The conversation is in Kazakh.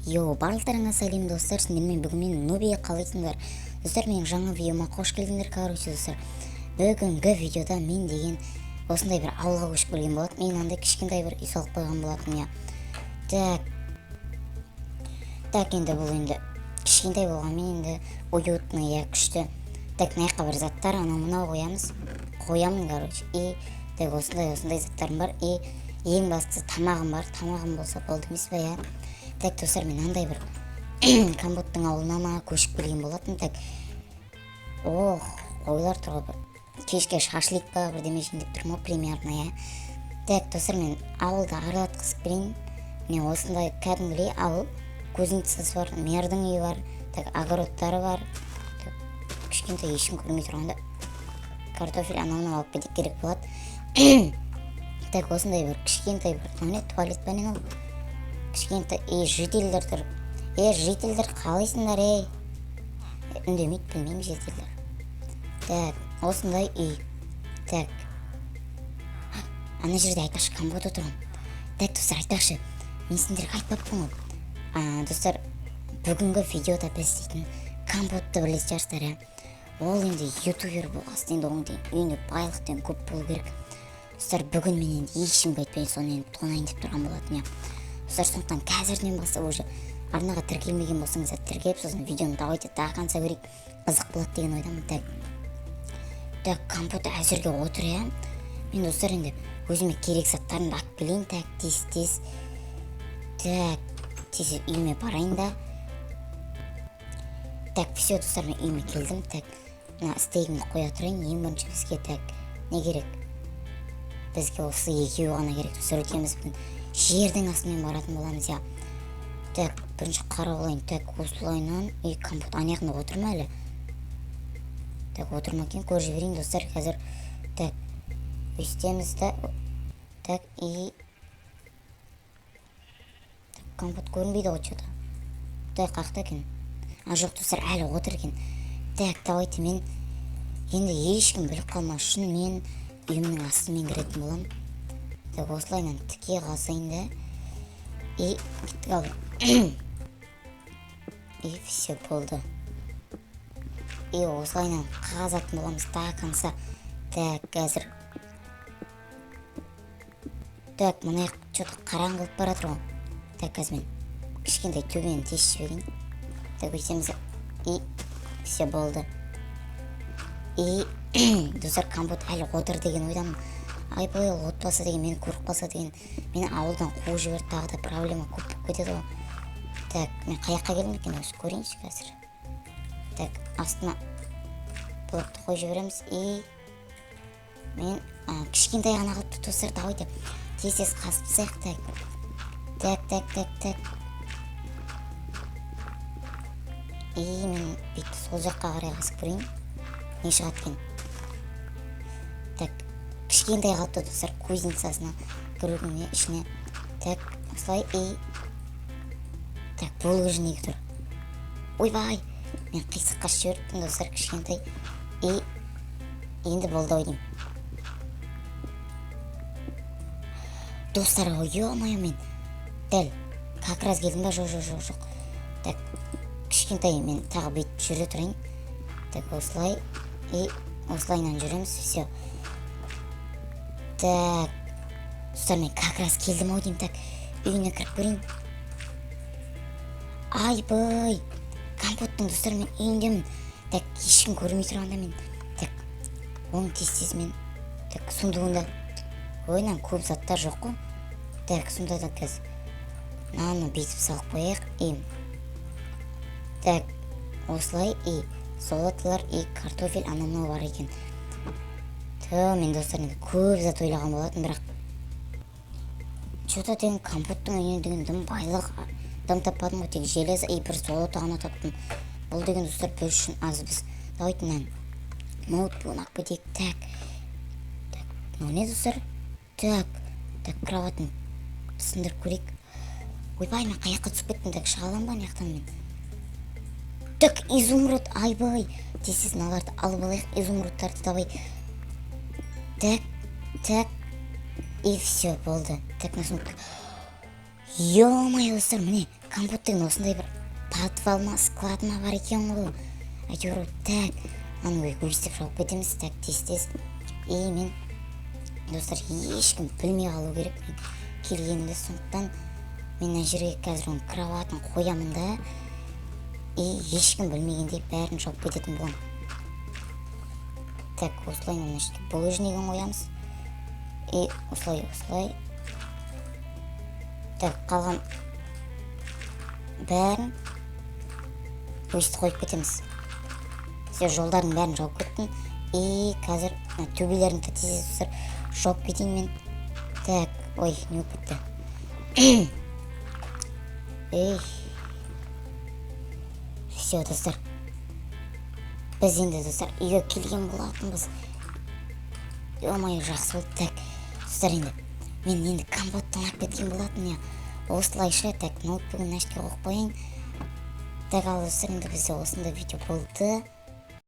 Барлықтарыңа сәлем достар, сіздермен бүгін мен Нубия қалайсыңдар? Достар, менің жаңа видеома қош келдіңдер. Короче достар, бүгінгі видеода мен деген осындай бір ауылға көшіп келген болатын. Мен андай кішкентай бір үй салып қойған болатын, я. Так, енді бұл енді кішкентай болғанмен енді уютный, я күшті. Так, мына бір заттар анау-мынау қоямын, короче. И так осындай заттарым бар. И ең бастысы тамағым бар. Тамағым болса болды емес пе, я. Так, достар, мен андай бір Камботтың ауылына ма көшіп келген болатын. Так, қойлар тұрға бір кешке шашлик па бірдеме жейін деп тұрмын примерно, я. Так, достар, мен ауылда аралатқызып берейін. Мен осындай кәдімгідей ауыл, кузницасы бар, мердің үйі бар, так, огородтары бар. Кішкентай ешкім көрмей тұрғанда картофель анауына алып кетек керек болады. Так, осындай бір кішкентай бір туалет пәнен ол. Кішкентай, жительдер тұр. Жительдер қалайсыңдар, үндемейді, білмеймін жительдер. Так, осындай үй. Так, ана жерде айтпақшы Камбот отырған. Так, достар, айтпақшы, мен сендерге айтпаппын ғой. Достар, бүгінгі видеода біз дейтін Камботты білесіз жарыстар, я. Ол енді ютубер болғасын, енді оң дейін үйінде байлықтен көп болу керек. Достар, бүгін мен енді ешкімге айтпайын, соны енді тонайын деп тұрған болатын, я. Достар, сондықтан қазірден бастап уже арнаға тіркелмеген болсаңыз тіркеліп, сосын видеоны давайте тағанса көрейік, қызық болады деген ойдамын. Так, Камбот әзірге отыр, я. Мен достар енді өзіме керек заттарымды алып келейін. Так, тез. Так, тез үйіме барайын да. Так, все, достар, мен үйіме келдім. Так, мына стейгімді қоя тұрайын. Ең бірінші бізге, так, не керек? Бізге осы екеуі ғана керек. Достар, өтеміз бүгін жердің астымен баратын боламыз, я. Так, бірінші қара болайын. Так, осылайынан. Камбот анаяқында отыр ма әлі? Так, отыр ма екен, көріп жіберейін, достар, қазір. Так, өстеміз да. Так, Камбот көрінбейді ғой что-то. Так, қақта екен. Жоқ, достар, әлі отыр екен. Так, давайте мен енді ешкім біліп қалмас үшін мен үйімнің астымен кіретін болам. Так, осылайынан тіке қалсайын да. Кеттік ал. Все болды. Осылайынан қағаз атын боламыз. Так, қанса. Так, қазір. Так, мұны что-то қараң қылып баратыр ғой. Так, қазір мен кішкентай төбені тесіп жіберейін. Так, өйтеміз. Все болды. Достар, Камбот әлі отыр деген ойдамын. Айбай, ол отбасы деген мені көріп қалса деген, мені ауылдан қуып жіберді, тағы да проблема көп болып кетеді ғой. Так, мен қаяққа келдім екен, өзі көрейінші қазір. Так, астына блокты қойып жібереміз. Мен кішкентай ғана қылыпты, достар, давайте тез қасып тастайық. Так. Мен бүйтіп сол жаққа қарай қасып көрейін. Не шығады екен? Так, кішкентай қалыпты, достар, кузницасына кірудің ішіне. Так, осылай. Так, бұл көжін екі тұр. Ойбай, мен қисық қашып жіберіппін, достар, кішкентай. Енді болды ойдым. Достар, ой-ой-ой, мен дәл как раз келдім ба? Жоқ. Так, кішкентай мен тағы бүйтіп жүре тұрайын. Так, осылай. Осылайынан жүреміз. Все. Так, достар, мен как раз келдім ау деймін. Так, үйіне кіріп көрейін. Айбай, Камботтың, достар, мен үйіндемін. Так, ешкім көрмей тұрғанда мен. Так, оны тез мен. Так, сундығында ойынан көп заттар жоқ қой. Так, сонда да қазір наны бүйтіп салып қояйық. Так, осылай. Солатылар, картофель анау бар екен. Мен, достар, көп зат ойлаған болатын, бірақ что-то деген Камботтың үйінен деген дым байлық дым таппадым ғой, тек железо бір золото ғана таптым. Бұл деген, достар, бір үшін аз біз. Давайте ноутбугын алып кетейік. Так, мынау не, достар? Так, кроватын сындырып көрейік. Ойбай, мен қаяққа түсіп кеттім. Так, шығалам ба неқтан мен? Так, изумруд, айбай. Тез мыналарды алып алайық, изумрудтарды давай. Так, и все, болды. Так, на сумку. Ё-моё, достар, міне компот деген осындай бір подвал ма склад ма бар екен ғой. Әйтеуір так аны егоистеп жауып кетеміз так тез и мен достар ешкім білмей қалу керек мен келгенімді. Сондықтан мен мына жерге қазір оның кроватын қоямын да и ешкім білмегендей бәрін жауып кететін боламын. Так, осылай мына жерге булыжнигін қоямыз и осылай так қалған бәрін өйстіп қойып кетеміз. Все жолдардың бәрін жауып кеттім и қазір төбелерін тез жауып кетейін мен. Так, ой, не болып кетті. Ей, все достар, біз енді достар үйге келген болатынбыз. Ой, жақсы болды. Так достар, енді мен енді компотты ұнап кеткен болатын я. Осылайша так ноутбугін ашып қойып қояйын. Так ал достар, енді бізде осындай видео болды.